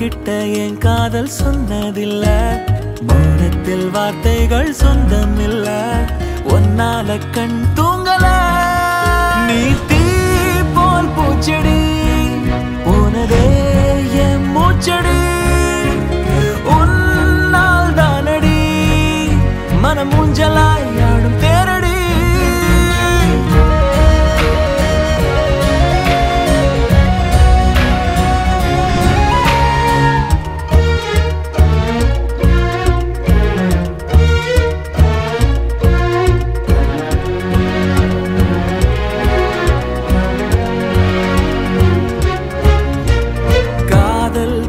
உன்கிட்ட என் காதல் சொன்னதில்ல, மௌனத்தில் வார்த்தைகள் சொந்தம் இல்ல, ஒன்னால கண் தூங்கல. நீ தீ போல் பூச்செடி, போனதே என் மூச்சடி, உன்னால் தானடி மனம் ஊஞ்சலாய் ஆடும் தேரடி.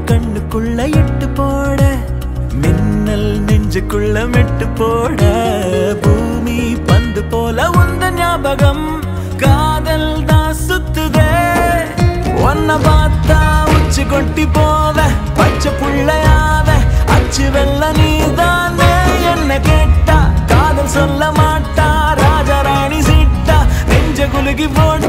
கண்ணுக்குள்ள எட்டு போட, மின்னல் நெஞ்சுக்குள்ள மெட்டு போட, பூமி பந்து போல உந்த ஞாபகம் காதல் தான் சுத்துதே. ஒன்ன பார்த்தா உச்சி கொட்டி போவ, பச்சை புள்ளையாவ, அச்சு வெள்ள நீதானே. என்ன கேட்டா காதல் சொல்ல மாட்டா, ராஜாராணி சீட்டா நெஞ்ச குலுகி போட.